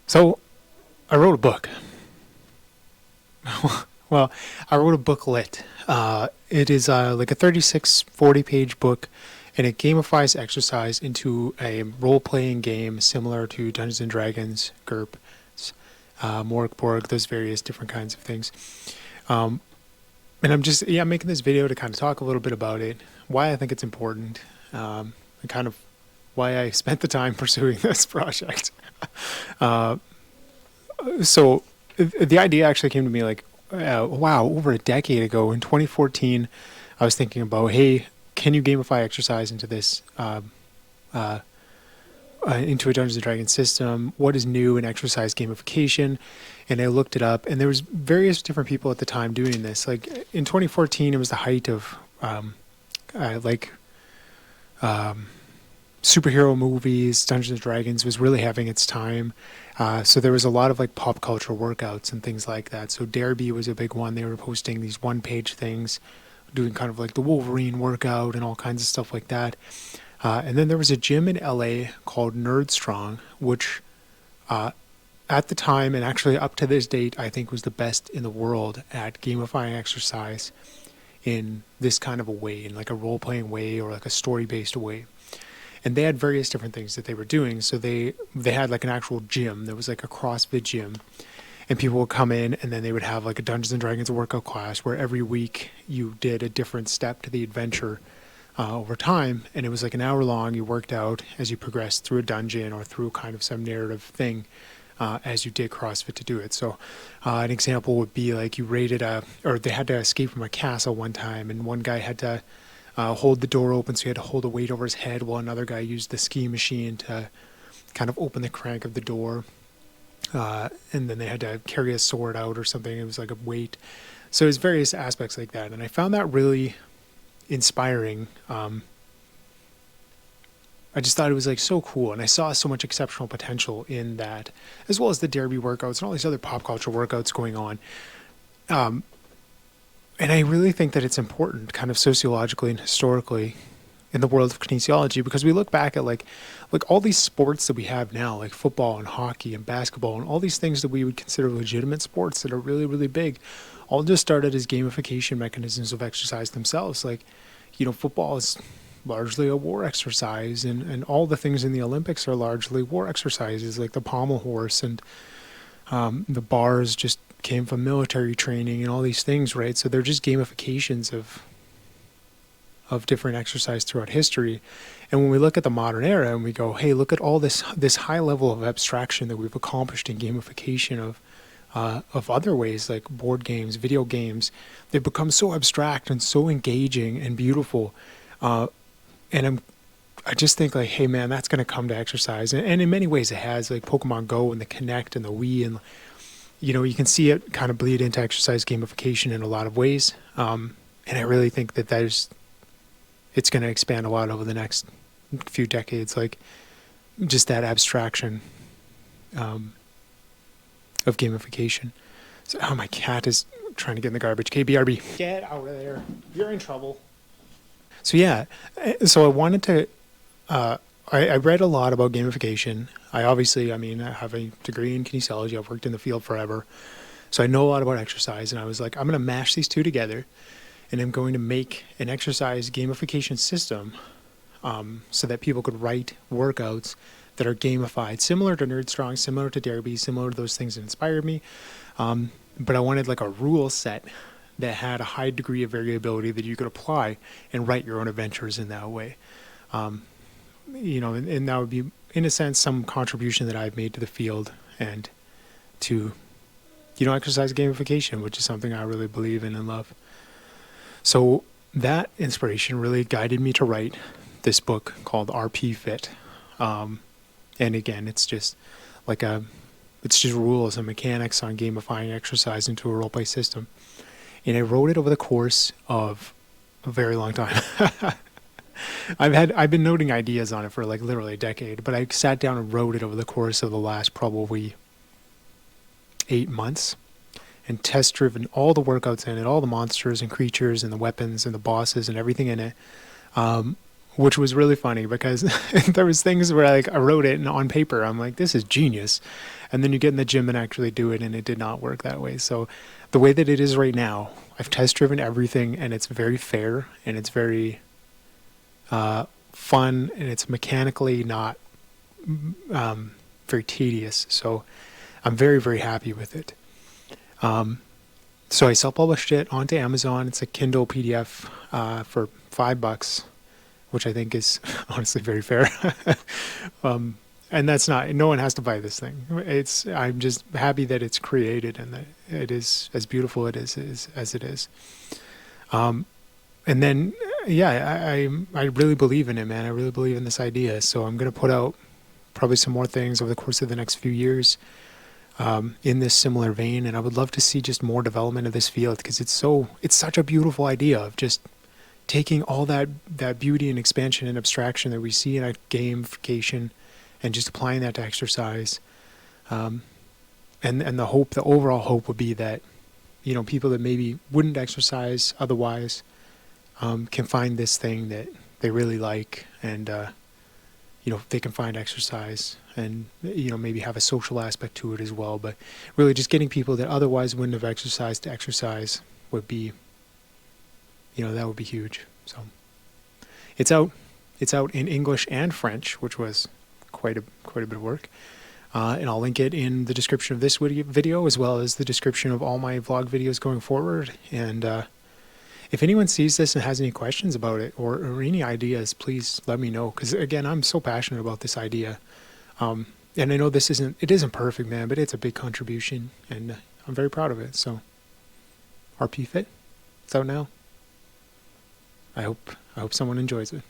So I wrote a book. Well, I wrote a booklet. It is like a 36, 40-page book, and it gamifies exercise into a role-playing game similar to Dungeons and Dragons, GURP, Morg Borg, those various different kinds of things. Um, and I'm making this video to kind of talk a little bit about it, why I think it's important, and kind of why I spent the time pursuing this project. uh, so the idea actually came to me like, wow, over a decade ago in 2014. I was thinking about, hey, can you gamify exercise into this, uh, into a Dungeons and Dragons system? What is new in exercise gamification? And I looked it up, and there was various different people at the time doing this. Like in 2014, it was the height of like superhero movies. Dungeons and Dragons was really having its time. So there was a lot of like pop culture workouts and things like that. So Derby was a big one. They were posting these one-page things, doing kind of like the Wolverine workout and all kinds of stuff like that. And then there was a gym in LA called Nerd Strong, which at the time and actually up to this date, I think was the best in the world at gamifying exercise in this kind of a way, in like a role-playing way or like a story-based way. And they had various different things that they were doing. So they had like an actual gym. There was like a CrossFit gym, and people would come in, and then they would have like a Dungeons and Dragons workout class where every week you did a different step to the adventure over time, and it was like an hour long. You worked out as you progressed through a dungeon or through kind of some narrative thing as you did CrossFit to do it. So an example would be like or they had to escape from a castle one time, and one guy had to hold the door open, so he had to hold a weight over his head while another guy used the ski machine to kind of open the crank of the door. And then they had to carry a sword out or something. It was like a weight. So there's various aspects like that. And I found that really inspiring. I just thought it was like so cool. And I saw so much exceptional potential in that, as well as the Derby workouts and all these other pop culture workouts going on. And I really think that it's important kind of sociologically and historically in the world of kinesiology, because we look back at like all these sports that we have now, like football and hockey and basketball and all these things that we would consider legitimate sports that are really, really big, all just started as gamification mechanisms of exercise themselves. Like, football is largely a war exercise, and all the things in the Olympics are largely war exercises, like the pommel horse, and the bars just came from military training and all these things, right? So they're just gamifications of different exercise throughout history. And when we look at the modern era and we go, hey, look at all this high level of abstraction that we've accomplished in gamification of other ways, like board games, video games, they've become so abstract and so engaging and beautiful. And I just think like, hey man, that's going to come to exercise. And in many ways it has, like Pokemon Go and the Kinect and the Wii, and you can see it kind of bleed into exercise gamification in a lot of ways. And I really think that it's going to expand a lot over the next few decades, like just that abstraction of gamification. So, my cat is trying to get in the garbage. KBRB, get out of there. You're in trouble. So yeah, so I wanted to, I read a lot about gamification. I have a degree in kinesiology. I've worked in the field forever. So I know a lot about exercise, and I was like, I'm going to mash these two together, and I'm going to make an exercise gamification system so that people could write workouts that are gamified, similar to Nerd Strong, similar to Derby, similar to those things that inspired me. But I wanted like a rule set that had a high degree of variability that you could apply and write your own adventures in that way. And that would be, in a sense, some contribution that I've made to the field and to, exercise gamification, which is something I really believe in and love. So that inspiration really guided me to write this book called RP Fit. And again, it's just rules and mechanics on gamifying exercise into a role-play system. And I wrote it over the course of a very long time. I've been noting ideas on it for like literally a decade, but I sat down and wrote it over the course of the last probably 8 months, and test driven all the workouts in it, all the monsters and creatures and the weapons and the bosses and everything in it, which was really funny because there was things where like I wrote it and on paper I'm like, this is genius, and then you get in the gym and actually do it, and it did not work that way. So the way that it is right now, I've test driven everything, and it's very fair, and it's very fun, and it's mechanically not very tedious. So I'm very, very happy with it. So I self-published it onto Amazon. It's a Kindle PDF for $5, which I think is honestly very fair. And that's not, no one has to buy this thing. I'm just happy that it's created and that it is as beautiful as it is. And then, yeah, I really believe in it, man. I really believe in this idea. So I'm going to put out probably some more things over the course of the next few years in this similar vein. And I would love to see just more development of this field, because it's such a beautiful idea of just taking all that beauty and expansion and abstraction that we see in a gamification and just applying that to exercise. And the overall hope would be that, people that maybe wouldn't exercise otherwise can find this thing that they really like, and they can find exercise, and maybe have a social aspect to it as well. But really just getting people that otherwise wouldn't have exercised to exercise would be, that would be huge. So it's out in English and French, which was quite a bit of work. And I'll link it in the description of this video, as well as the description of all my vlog videos going forward. And if anyone sees this and has any questions about it, or any ideas, please let me know. Because again, I'm so passionate about this idea. And I know it isn't perfect, man, but it's a big contribution, and I'm very proud of it. So RP Fit, it's out now. I hope someone enjoys it.